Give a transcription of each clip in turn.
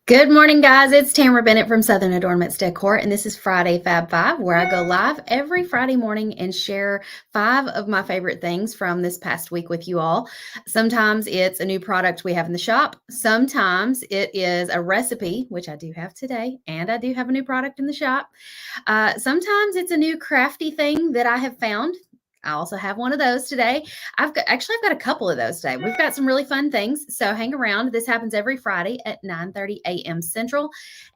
Good morning, guys. It's Tamara Bennett from Southern Adornments Decor, and this is Friday Fab 5, where I go live every Friday morning and share 5 of my favorite things from this past week with you all. Sometimes it's a new product we have in the shop. Sometimes it is a recipe, which I do have today, and I do have a new product in the shop. Sometimes it's a new crafty thing that I have found. I also have one of those today. I've got a couple of those today. We've got some really fun things, so hang around. This happens every Friday at 9:30 a.m. Central.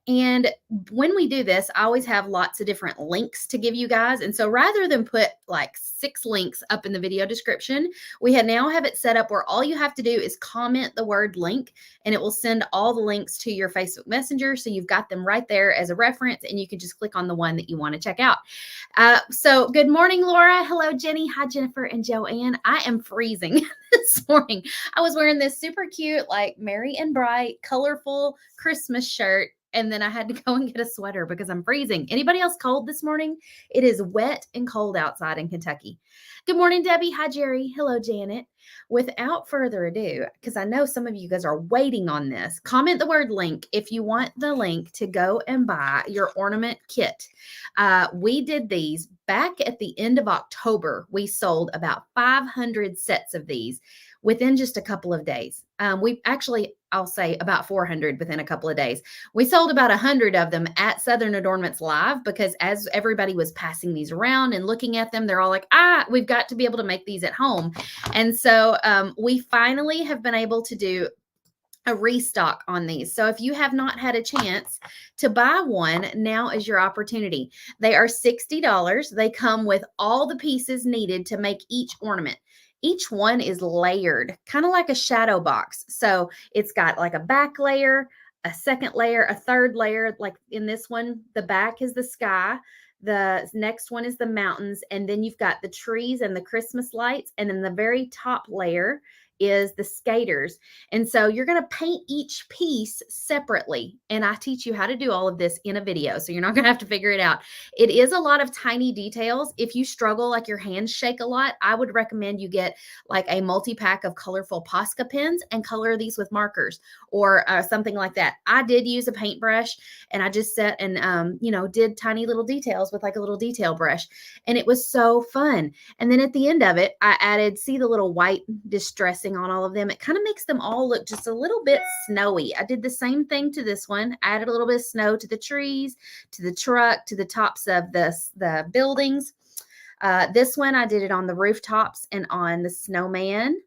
And when we do this, I always have lots of different links to give you guys. And so rather than put like 6 links up in the video description, we now have it set up where all you have to do is comment the word link, and it will send all the links to your Facebook Messenger. So you've got them right there as a reference, and you can just click on the one that you want to check out. So good morning, Laura. Hello, Jenny. Hi, Jennifer and Joanne. I am freezing this morning. I was wearing this super cute, like merry and bright, colorful Christmas shirt. And then I had to go and get a sweater because I'm freezing. Anybody else cold this morning? It is wet and cold outside in Kentucky. Good morning, Debbie. Hi, Jerry. Hello, Janet. Without further ado, because I know some of you guys are waiting on this, comment the word link if you want the link to go and buy your ornament kit. We did these back at the end of October. We sold about 500 sets of these within just a couple of days. I'll say about 400 within a couple of days. We sold about 100 of them at Southern Adornments Live because as everybody was passing these around and looking at them, they're all like, we've got to be able to make these at home. And so we finally have been able to do a restock on these. So if you have not had a chance to buy one, now is your opportunity. They are $60. They come with all the pieces needed to make each ornament. Each one is layered, kind of like a shadow box. So it's got like a back layer, a second layer, a third layer. Like in this one, the back is the sky. The next one is the mountains. And then you've got the trees and the Christmas lights. And then the very top layer is the skaters. And so you're going to paint each piece separately. And I teach you how to do all of this in a video. So you're not going to have to figure it out. It is a lot of tiny details. If you struggle, like your hands shake a lot, I would recommend you get like a multi-pack of colorful Posca pens and color these with markers or something like that. I did use a paintbrush and I just sat and, did tiny little details with like a little detail brush. And it was so fun. And then at the end of it, I added, see the little white distressing on all of them. It kind of makes them all look just a little bit snowy. I did the same thing to this one. Added a little bit of snow to the trees, to the truck, to the tops of the buildings. This one, I did it on the rooftops and on the snowman.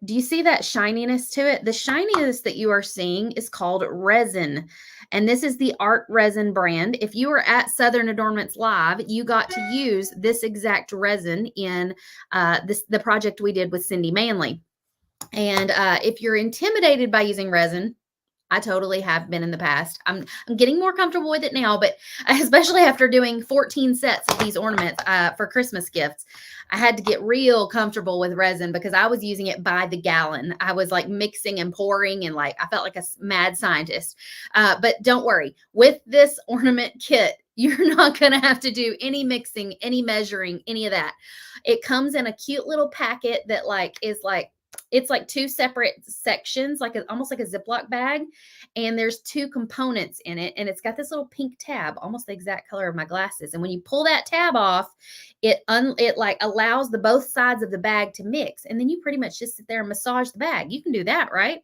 Do you see that shininess to it? The shininess that you are seeing is called resin. And this is the Art Resin brand. If you were at Southern Adornments Live, you got to use this exact resin in the project we did with Cindy Manley. And if you're intimidated by using resin, I totally have been in the past. I'm getting more comfortable with it now, but especially after doing 14 sets of these ornaments for Christmas gifts, I had to get real comfortable with resin because I was using it by the gallon. I was like mixing and pouring and like I felt like a mad scientist. But don't worry, with this ornament kit, you're not going to have to do any mixing, any measuring, any of that. It comes in a cute little packet that it's like 2 separate sections, almost like a Ziploc bag. And there's 2 components in it. And it's got this little pink tab, almost the exact color of my glasses. And when you pull that tab off, it like allows the both sides of the bag to mix. And then you pretty much just sit there and massage the bag. You can do that, right?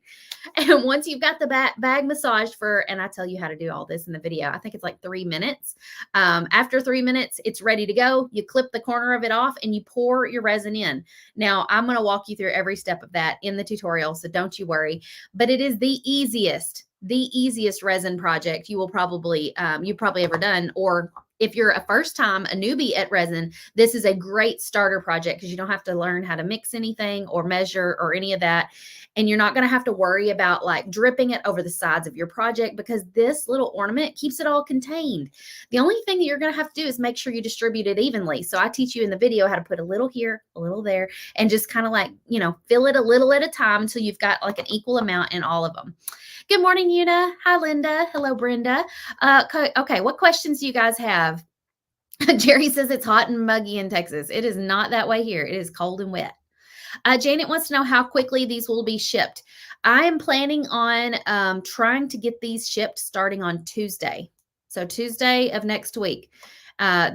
And once you've got the bag massaged and I tell you how to do all this in the video, I think it's like 3 minutes. After 3 minutes, it's ready to go. You clip the corner of it off and you pour your resin in. Now, I'm going to walk you through every step of that in the tutorial, so don't you worry. But it is the easiest resin project you've probably ever done. Or if you're a newbie at resin, this is a great starter project because you don't have to learn how to mix anything or measure or any of that. And you're not going to have to worry about like dripping it over the sides of your project because this little ornament keeps it all contained. The only thing that you're going to have to do is make sure you distribute it evenly. So I teach you in the video how to put a little here, a little there, and just kind of like, fill it a little at a time until you've got like an equal amount in all of them. Good morning, Una. Hi, Linda. Hello, Brenda. Okay, what questions do you guys have? Jerry says it's hot and muggy in Texas. It is not that way here. It is cold and wet. Janet wants to know how quickly these will be shipped. I am planning on trying to get these shipped starting on Tuesday. So Tuesday of next week.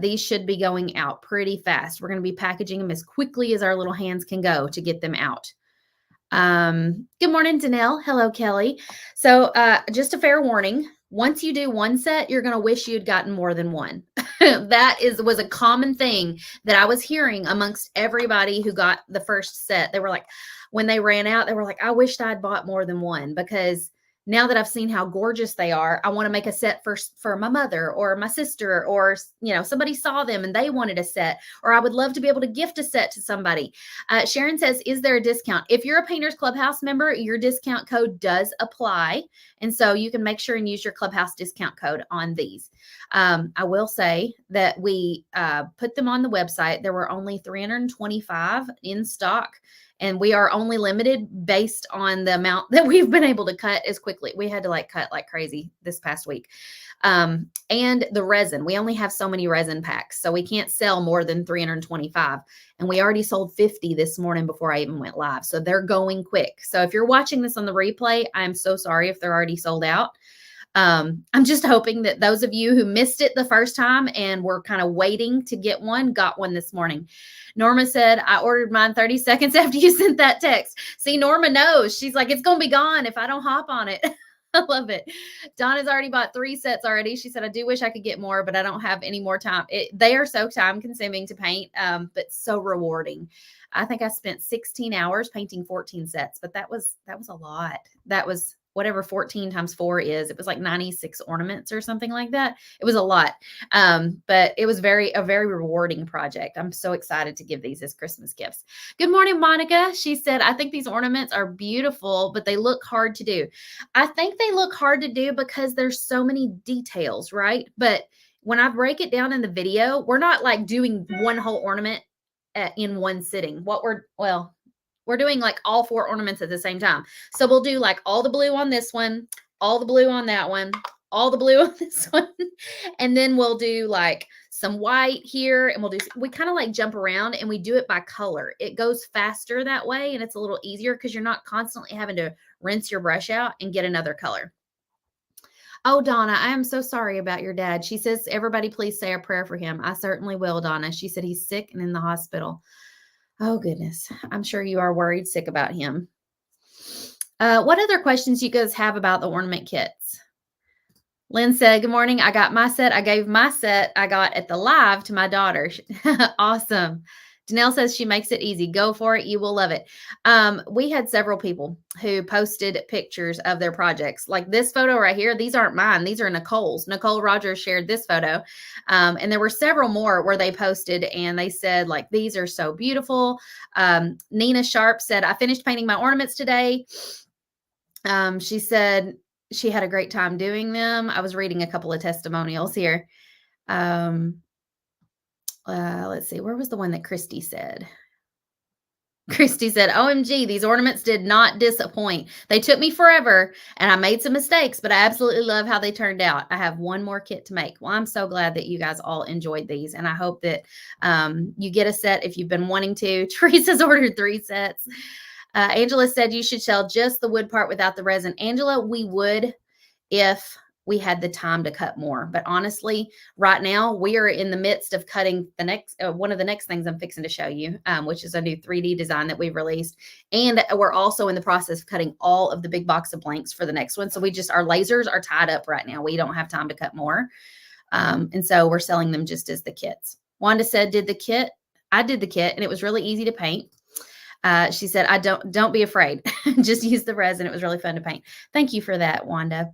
These should be going out pretty fast. We're going to be packaging them as quickly as our little hands can go to get them out. Good morning, Danelle. Hello, Kelly. So just a fair warning. Once you do one set, you're going to wish you'd gotten more than one. That was a common thing that I was hearing amongst everybody who got the first set. They were like, when they ran out, they were like, I wished I'd bought more than one, because now that I've seen how gorgeous they are, I want to make a set for my mother or my sister, or, somebody saw them and they wanted a set, or I would love to be able to gift a set to somebody. Sharon says, is there a discount? If you're a Painters Clubhouse member, your discount code does apply. And so you can make sure and use your Clubhouse discount code on these. I will say that we put them on the website. There were only 325 in stock. And we are only limited based on the amount that we've been able to cut as quickly. We had to cut like crazy this past week. And the resin, we only have so many resin packs, so we can't sell more than 325. And we already sold 50 this morning before I even went live. So they're going quick. So if you're watching this on the replay, I'm so sorry if they're already sold out. I'm just hoping that those of you who missed it the first time and were kind of waiting to get one, got one this morning. Norma said, I ordered mine 30 seconds after you sent that text. See, Norma knows. She's like, it's going to be gone if I don't hop on it. I love it. Donna's already bought 3 sets already. She said, I do wish I could get more, but I don't have any more time. They are so time consuming to paint, but so rewarding. I think I spent 16 hours painting 14 sets, but that was a lot. That was whatever 14 times 4 is. It was like 96 ornaments or something like that. It was a lot. But it was a very rewarding project. I'm so excited to give these as Christmas gifts. Good morning, Monica. She said, I think these ornaments are beautiful, but they look hard to do. I think they look hard to do because there's so many details, right? But when I break it down in the video, we're not like doing one whole ornament in one sitting. We're doing like all 4 ornaments at the same time. So we'll do like all the blue on this one, all the blue on that one, all the blue on this one. And then we'll do like some white here, and we kind of like jump around, and we do it by color. It goes faster that way, and it's a little easier because you're not constantly having to rinse your brush out and get another color. Oh, Donna, I am so sorry about your dad. She says, everybody please say a prayer for him. I certainly will, Donna. She said he's sick and in the hospital. Oh, goodness. I'm sure you are worried sick about him. What other questions you guys have about the ornament kits? Lynn said, good morning. I got my set. I gave my set I got at the live to my daughter. Awesome. Janelle says she makes it easy. Go for it. You will love it. We had several people who posted pictures of their projects. Like this photo right here. These aren't mine. These are Nicole's. Nicole Rogers shared this photo. And there were several more where they posted and they said, like, these are so beautiful. Nina Sharp said, I finished painting my ornaments today. She said she had a great time doing them. I was reading a couple of testimonials here. Let's see. Where was the one that Christy said? Christy said, OMG, these ornaments did not disappoint. They took me forever and I made some mistakes, but I absolutely love how they turned out. I have one more kit to make. Well, I'm so glad that you guys all enjoyed these. And I hope that you get a set if you've been wanting to. Teresa's ordered 3 sets. Angela said you should sell just the wood part without the resin. Angela, we would if we had the time to cut more. But honestly, right now we are in the midst of cutting the next one of the next things I'm fixing to show you, which is a new 3D design that we've released. And we're also in the process of cutting all of the big box of blanks for the next one. So our lasers are tied up right now. We don't have time to cut more. And so we're selling them just as the kits. Wanda said, did the kit? I did the kit and it was really easy to paint. She said, don't be afraid. Just use the resin. It was really fun to paint. Thank you for that, Wanda.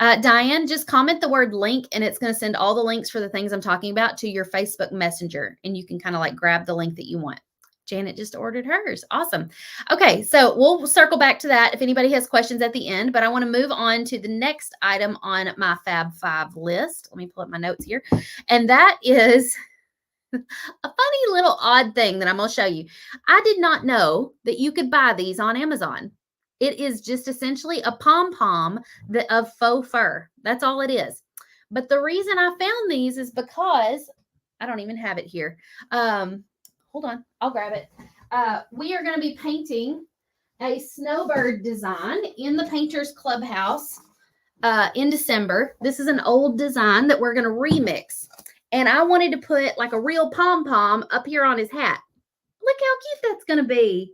Diane, just comment the word link and it's going to send all the links for the things I'm talking about to your Facebook Messenger. And you can kind of like grab the link that you want. Janet just ordered hers. Awesome. Okay, so we'll circle back to that if anybody has questions at the end, but I want to move on to the next item on my Fab 5 list. Let me pull up my notes here. And that is a funny little odd thing that I'm going to show you. I did not know that you could buy these on Amazon. It is just essentially a pom-pom of faux fur. That's all it is. But the reason I found these is because I don't even have it here. Hold on. I'll grab it. We are going to be painting a snowbird design in the Painters Clubhouse in December. This is an old design that we're going to remix. And I wanted to put like a real pom-pom up here on his hat. Look how cute that's going to be.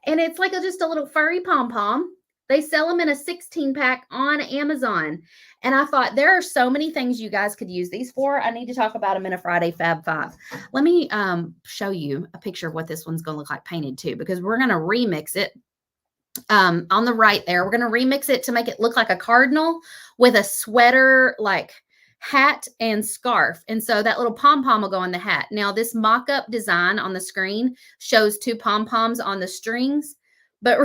And it's like just a little furry pom-pom. They sell them in a 16-pack on Amazon. And I thought there are so many things you guys could use these for. I need to talk about them in a Friday Fab 5. Let me show you a picture of what this one's going to look like painted too, because we're going to remix it. On the right there, we're going to remix it to make it look like a cardinal with a sweater, like hat and scarf. And so that little pom-pom will go on the hat. Now this mock-up design on the screen shows 2 pom-poms on the strings, but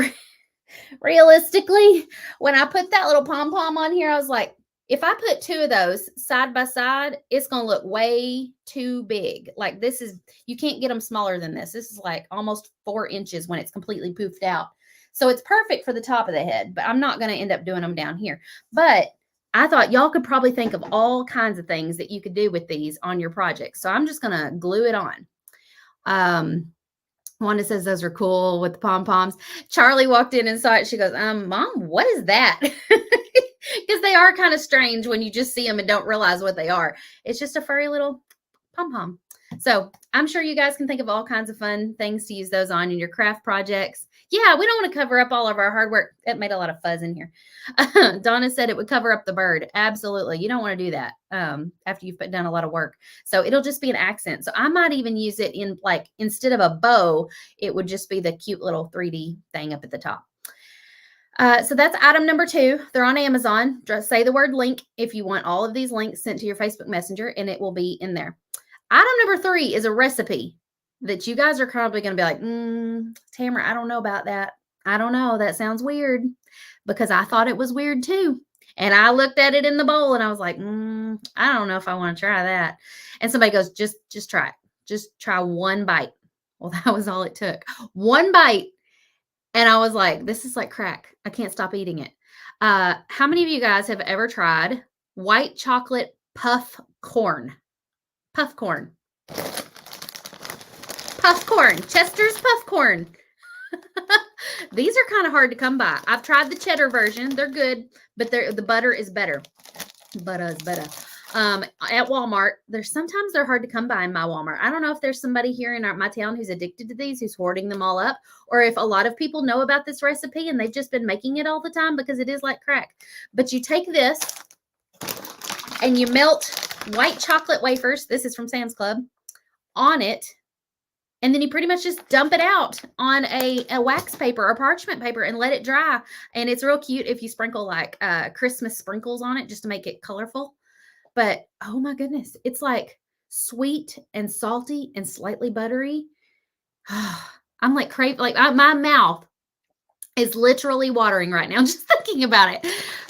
realistically, when I put that little pom-pom on here, I was like, if I put 2 of those side by side, it's going to look way too big. Like this is, you can't get them smaller than this. This is like almost 4 inches when it's completely poofed out. So it's perfect for the top of the head, but I'm not going to end up doing them down here. But I thought y'all could probably think of all kinds of things that you could do with these on your project. So I'm just going to glue it on. Wanda says those are cool with the pom-poms. Charlie walked in and saw it. She goes, Mom, what is that? Because they are kind of strange when you just see them and don't realize what they are. It's just a furry little pom-pom. So I'm sure you guys can think of all kinds of fun things to use those on in your craft projects. Yeah, we don't want to cover up all of our hard work. It made a lot of fuzz in here. Donna said it would cover up the bird. Absolutely. You don't want to do that after you've put down a lot of work. So it'll just be an accent. So I might even use it in like, instead of a bow, it would just be the cute little 3D thing up at the top. So that's item number 2. They're on Amazon. Just say the word link if you want all of these links sent to your Facebook Messenger, and it will be in there. Item number 3 is a recipe that you guys are probably going to be like, Tamara, I don't know about that. I don't know. That sounds weird, because I thought it was weird too. And I looked at it in the bowl and I was like, I don't know if I want to try that. And somebody goes, just try it. Just try one bite. Well, that was all it took. One bite. And I was like, this is like crack. I can't stop eating it. How many of you guys have ever tried white chocolate puff corn? Puff corn. Puff corn. Chester's puff corn. These are kind of hard to come by. I've tried the cheddar version. They're good, but the butter is better. Butter is better. At Walmart, sometimes they're hard to come by in my Walmart. I don't know if there's somebody here in my town who's addicted to these, who's hoarding them all up, or if a lot of people know about this recipe and they've just been making it all the time, because it is like crack. But you take this and you melt white chocolate wafers. This is from Sam's Club on it. And then you pretty much just dump it out on a wax paper or parchment paper and let it dry. And it's real cute if you sprinkle like Christmas sprinkles on it just to make it colorful. But oh my goodness, it's like sweet and salty and slightly buttery. I'm like my mouth is literally watering right now just thinking about it.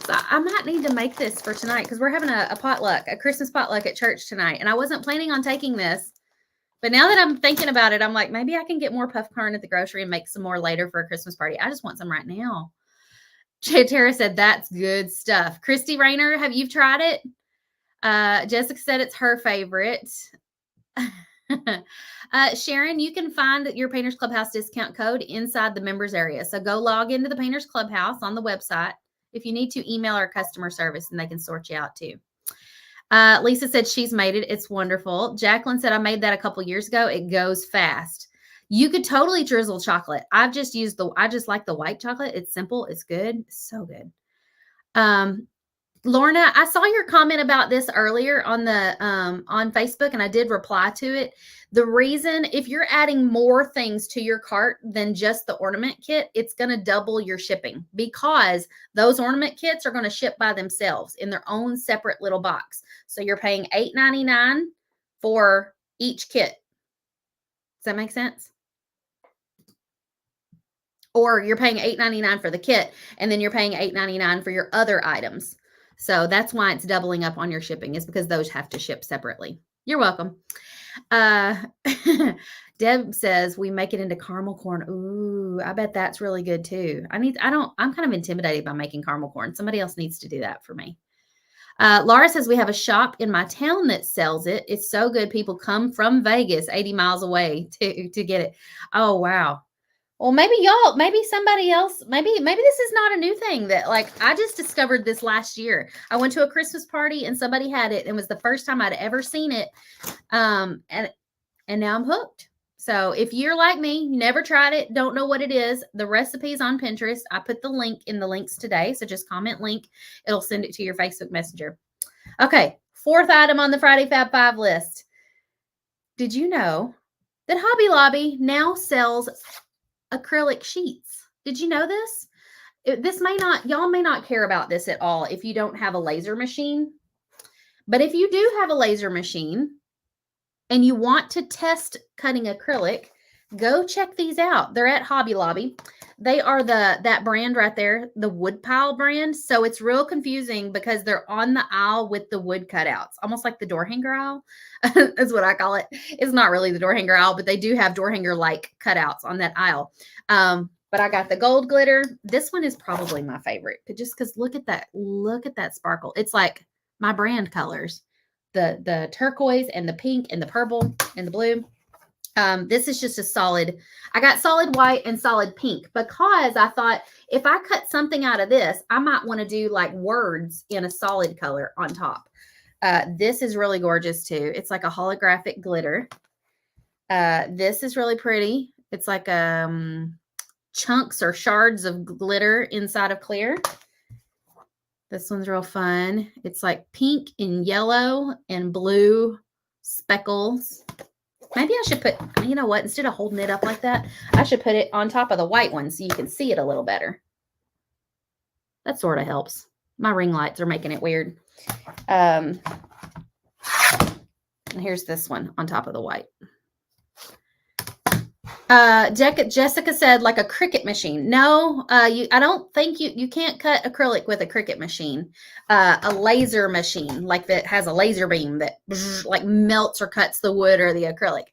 So I might need to make this for tonight, because we're having a potluck, a Christmas potluck at church tonight. And I wasn't planning on taking this. But now that I'm thinking about it, I'm like, maybe I can get more puff corn at the grocery and make some more later for a Christmas party. I just want some right now. Tara said, that's good stuff. Christy Rayner, have you tried it? Jessica said it's her favorite. Sharon, you can find your Painters Clubhouse discount code inside the members area. So go log into the Painters Clubhouse on the website. If you need to, email our customer service and they can sort you out too. Lisa said she's made it. It's wonderful. Jacqueline said I made that a couple years ago. It goes fast. You could totally drizzle chocolate. I just like the white chocolate. It's simple. It's good. It's so good. Lorna, I saw your comment about this earlier on the on Facebook, and I did reply to it. The reason, if you're adding more things to your cart than just the ornament kit, it's going to double your shipping, because those ornament kits are going to ship by themselves in their own separate little box. So you're paying $8.99 for each kit. Does that make sense? Or you're paying $8.99 for the kit, and then you're paying $8.99 for your other items. So that's why it's doubling up on your shipping, is because those have to ship separately. You're welcome. Deb says we make it into caramel corn. Ooh, I bet that's really good too. I'm kind of intimidated by making caramel corn. Somebody else needs to do that for me. Laura says we have a shop in my town that sells it. It's so good. People come from Vegas 80 miles away to get it. Oh, wow. Well, maybe somebody else, maybe this is not a new thing that like I just discovered this last year. I went to a Christmas party and somebody had it and it was the first time I'd ever seen it. And now I'm hooked. So if you're like me, you never tried it, don't know what it is, the recipe's on Pinterest. I put the link in the links today. So just comment link. It'll send it to your Facebook Messenger. Okay. Fourth item on the Friday Fab 5 list. Did you know that Hobby Lobby now sells acrylic sheets? Did you know this? Y'all may not care about this at all if you don't have a laser machine. But if you do have a laser machine, and you want to test cutting acrylic, go check these out. They're at Hobby Lobby. They are that brand right there, the Woodpile brand. So it's real confusing because they're on the aisle with the wood cutouts, almost like the door hanger aisle. That's what I call it. It's not really the door hanger aisle, but they do have door hanger like cutouts on that aisle. But I got the gold glitter. This one is probably my favorite, just because look at that sparkle. It's like my brand colors. The turquoise and the pink and the purple and the blue. This is just a solid. I got solid white and solid pink because I thought if I cut something out of this, I might want to do like words in a solid color on top. This is really gorgeous too. It's like a holographic glitter. This is really pretty. It's like chunks or shards of glitter inside of clear. This one's real fun. It's like pink and yellow and blue speckles. Maybe I should put, you know what, instead of holding it up like that, I should put it on top of the white one so you can see it a little better. That sort of helps. My ring lights are making it weird. And here's this one on top of the white. Jessica said like a Cricut machine. No, I don't think you can't cut acrylic with a Cricut machine. A laser machine like that has a laser beam that like melts or cuts the wood or the acrylic.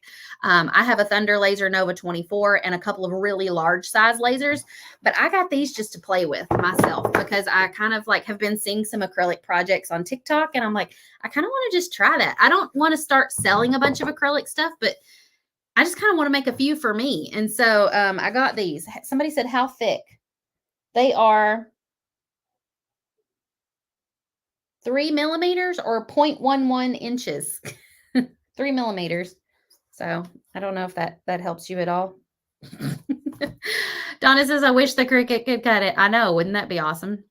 I have a Thunder Laser Nova 24 and a couple of really large size lasers, but I got these just to play with myself because I kind of like have been seeing some acrylic projects on TikTok and I'm like, I kind of want to just try that. I don't want to start selling a bunch of acrylic stuff, but I just kind of want to make a few for me. And so I got these. Somebody said, how thick? They are 3 millimeters or 0.11 inches. 3 millimeters. So I don't know if that helps you at all. Donna says, I wish the Cricut could cut it. I know. Wouldn't that be awesome?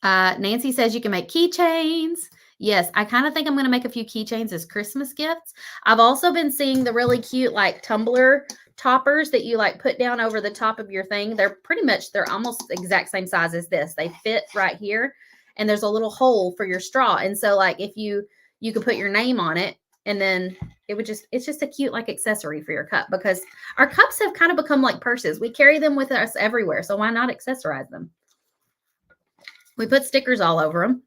Nancy says you can make keychains. Yes, I kind of think I'm going to make a few keychains as Christmas gifts. I've also been seeing the really cute like tumbler toppers that you like put down over the top of your thing. They're almost the exact same size as this. They fit right here and there's a little hole for your straw. And so like if you could put your name on it and then it's just a cute like accessory for your cup because our cups have kind of become like purses. We carry them with us everywhere. So why not accessorize them? We put stickers all over them.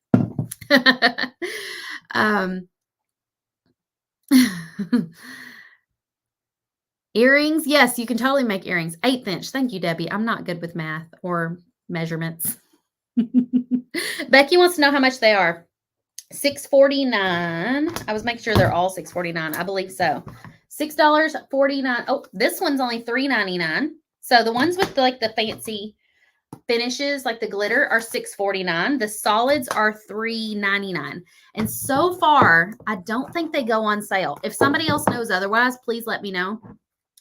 Earrings. Yes, you can totally make earrings. 1/8 inch. Thank you, Debbie. I'm not good with math or measurements. Becky wants to know how much they are. $6.49. I was making sure they're all $6.49. I believe so. $6.49. Oh, this one's only $3.99. So the ones with like the fancy finishes like the glitter are $6.49. The solids are $3.99. And so far, I don't think they go on sale. If somebody else knows otherwise, please let me know.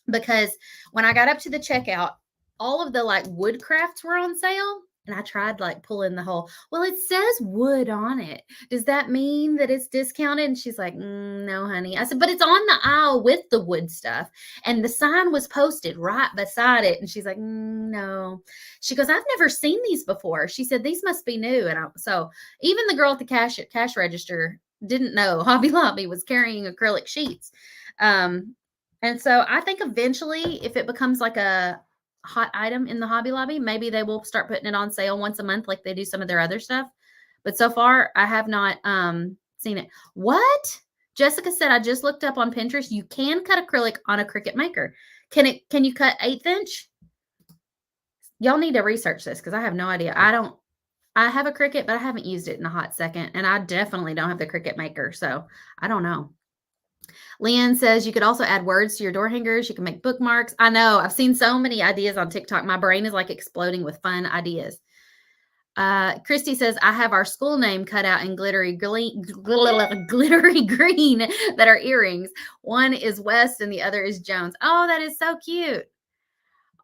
Because when I got up to the checkout, all of the like wood crafts were on sale. And I tried like pulling the whole, well, it says wood on it. Does that mean that it's discounted? And she's like, no, honey. I said, but it's on the aisle with the wood stuff. And the sign was posted right beside it. And she's like, no. She goes, I've never seen these before. She said, these must be new. And so even the girl at the cash register didn't know Hobby Lobby was carrying acrylic sheets. And so I think eventually if it becomes like a hot item in the Hobby Lobby, maybe they will start putting it on sale once a month like they do some of their other stuff. But so far, I have not seen it. What? Jessica said, I just looked up on Pinterest. You can cut acrylic on a Cricut Maker. Can you cut 1/8 inch? Y'all need to research this because I have no idea. I have a Cricut, but I haven't used it in a hot second. And I definitely don't have the Cricut Maker. So I don't know. Leanne says you could also add words to your door hangers. You can make bookmarks. I know. I've seen so many ideas on TikTok. My brain is like exploding with fun ideas. Christy says, I have our school name cut out in glittery green that are earrings. One is West and the other is Jones. Oh, that is so cute.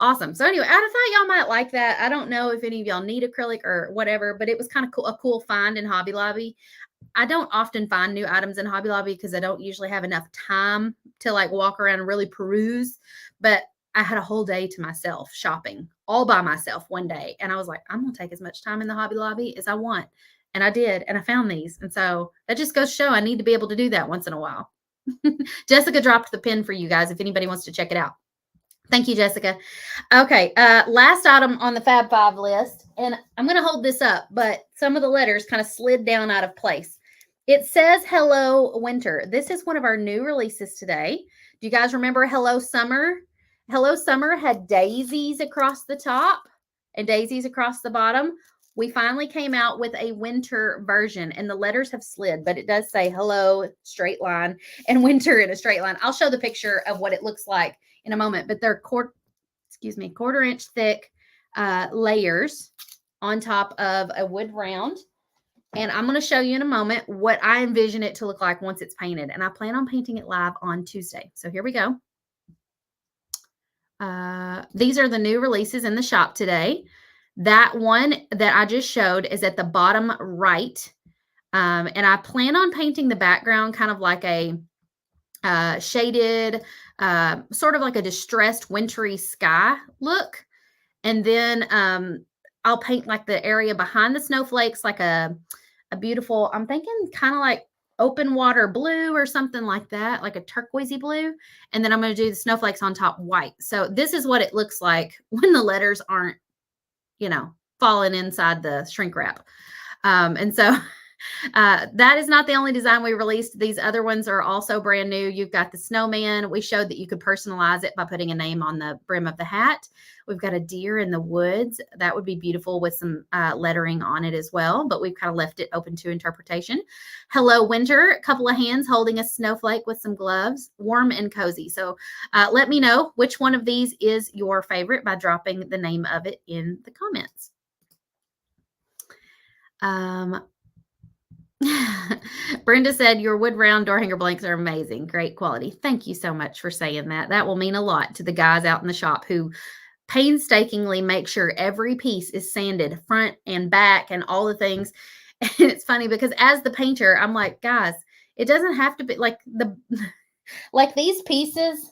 Awesome. So anyway, I thought y'all might like that. I don't know if any of y'all need acrylic or whatever, but it was kind of cool, a cool find in Hobby Lobby. I don't often find new items in Hobby Lobby because I don't usually have enough time to like walk around and really peruse. But I had a whole day to myself shopping all by myself one day. And I was like, I'm going to take as much time in the Hobby Lobby as I want. And I did. And I found these. And so that just goes to show I need to be able to do that once in a while. Jessica dropped the pin for you guys if anybody wants to check it out. Thank you, Jessica. Okay, last item on the Fab Five list, and I'm going to hold this up, but some of the letters kind of slid down out of place. It says Hello Winter. This is one of our new releases today. Do you guys remember Hello Summer? Hello Summer had daisies across the top and daisies across the bottom. We finally came out with a winter version, and the letters have slid, but it does say hello, straight line, and winter in a straight line. I'll show the picture of what it looks like in a moment, but they're quarter-inch thick layers on top of a wood round. And I'm going to show you in a moment what I envision it to look like once it's painted. And I plan on painting it live on Tuesday. So here we go. These are the new releases in the shop today. That one that I just showed is at the bottom right. And I plan on painting the background kind of like a shaded, sort of like a distressed wintry sky look. And then I'll paint like the area behind the snowflakes, like a beautiful, I'm thinking kind of like open water blue or something like that, like a turquoisey blue. And then I'm going to do the snowflakes on top white. So this is what it looks like when the letters aren't, falling inside the shrink wrap. And so that is not the only design we released. These other ones are also brand new. You've got the snowman. We showed that you could personalize it by putting a name on the brim of the hat. We've got a deer in the woods. That would be beautiful with some lettering on it as well, but we've kind of left it open to interpretation. Hello Winter, a couple of hands holding a snowflake with some gloves, warm and cozy. So let me know which one of these is your favorite by dropping the name of it in the comments. Brenda said, your wood round door hanger blanks are amazing. Great quality. Thank you so much for saying that. That will mean a lot to the guys out in the shop who painstakingly make sure every piece is sanded front and back and all the things. And it's funny because as the painter, I'm like, guys, it doesn't have to be like these pieces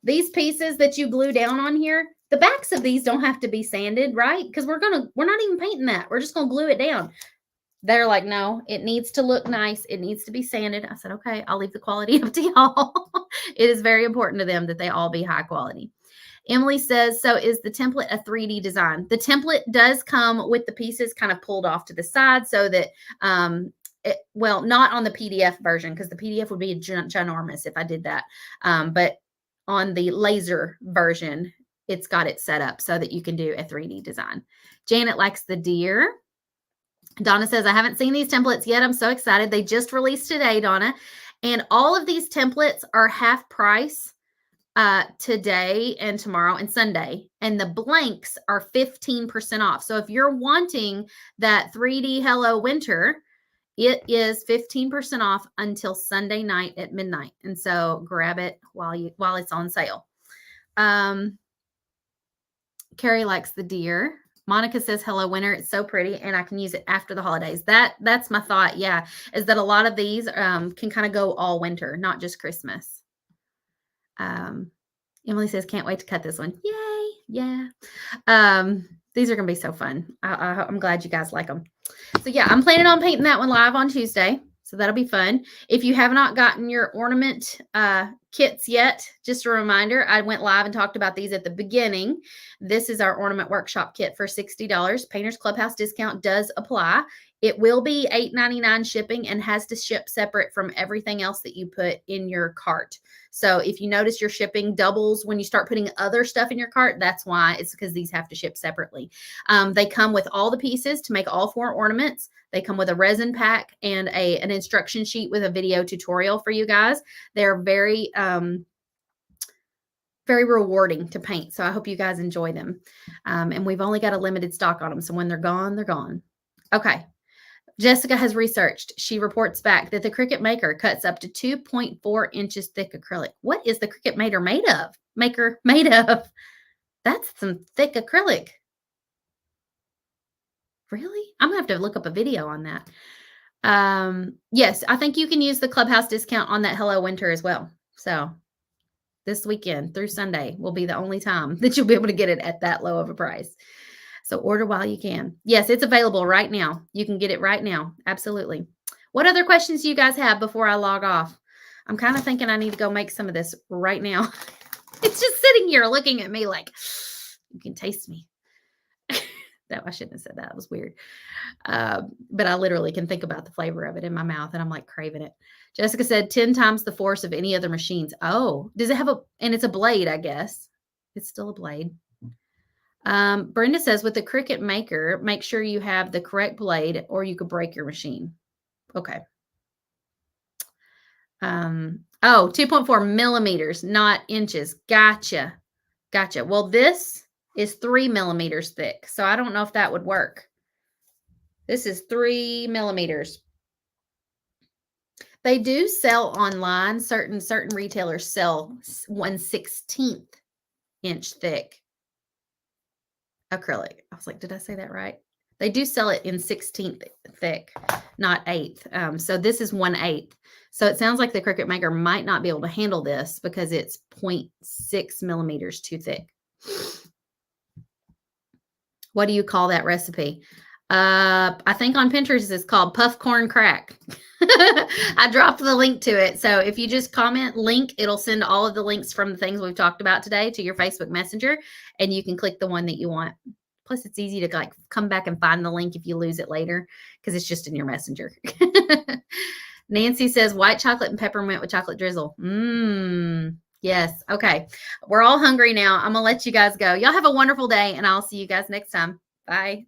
that you glue down on here. The backs of these don't have to be sanded, right? Because we're not even painting that. We're just going to glue it down. They're like, no, it needs to look nice. It needs to be sanded. I said, okay, I'll leave the quality up to y'all. It is very important to them that they all be high quality. Emily says, so is the template a 3D design? The template does come with the pieces kind of pulled off to the side so that, well, not on the PDF version because the PDF would be ginormous if I did that. But on the laser version, it's got it set up so that you can do a 3D design. Janet likes the deer. Donna says, I haven't seen these templates yet. I'm so excited. They just released today, Donna. And all of these templates are half price today and tomorrow and Sunday. And the blanks are 15% off. So if you're wanting that 3D Hello Winter, it is 15% off until Sunday night at midnight. And so grab it while it's on sale. Carrie likes the deer. Monica says, hello, winter. It's so pretty, and I can use it after the holidays. That's my thought, yeah, is that a lot of these can kind of go all winter, not just Christmas. Emily says, can't wait to cut this one. Yay, yeah. These are going to be so fun. I'm glad you guys like them. So, yeah, I'm planning on painting that one live on Tuesday, so that'll be fun. If you have not gotten your ornament kits yet, just a reminder, I went live and talked about these at the beginning. This is our Ornament Workshop kit for $60. Painters Clubhouse discount does apply. It will be $8.99 shipping and has to ship separate from everything else that you put in your cart. So if you notice your shipping doubles when you start putting other stuff in your cart, that's why. It's because these have to ship separately. They come with all the pieces to make all 4 ornaments. They come with a resin pack and an instruction sheet with a video tutorial for you guys. They're very rewarding to paint. So I hope you guys enjoy them. And we've only got a limited stock on them. So when they're gone, they're gone. Okay. Jessica has researched. She reports back that the Cricut Maker cuts up to 2.4 inches thick acrylic. What is the Cricut Maker made of? That's some thick acrylic. Really? I'm going to have to look up a video on that. Yes, I think you can use the Clubhouse discount on that Hello Winter as well. So this weekend through Sunday will be the only time that you'll be able to get it at that low of a price. So order while you can. Yes, it's available right now. You can get it right now. Absolutely. What other questions do you guys have before I log off? I'm kind of thinking I need to go make some of this right now. It's just sitting here looking at me like, you can taste me. That I shouldn't have said that. It was weird. But I literally can think about the flavor of it in my mouth and I'm like craving it. Jessica said 10 times the force of any other machines. Oh, does it have and it's a blade, I guess. It's still a blade. Brenda says with the Cricut Maker, make sure you have the correct blade or you could break your machine. Okay. 2.4 millimeters, not inches. Gotcha. Well, this is 3 millimeters thick. So I don't know if that would work. This is 3 millimeters. They do sell online. Certain retailers sell 1/16 inch thick acrylic. I was like, did I say that right? They do sell it in 16th thick, not 1/8. So this is 1/8. So it sounds like the Cricut Maker might not be able to handle this because it's 0.6 millimeters too thick. What do you call that recipe? I think on Pinterest it's called puff corn crack. I dropped the link to it. So if you just comment link, it'll send all of the links from the things we've talked about today to your Facebook Messenger, and you can click the one that you want. Plus, it's easy to like come back and find the link if you lose it later because it's just in your Messenger. Nancy says white chocolate and peppermint with chocolate drizzle. Yes. Okay. We're all hungry now. I'm going to let you guys go. Y'all have a wonderful day, and I'll see you guys next time. Bye.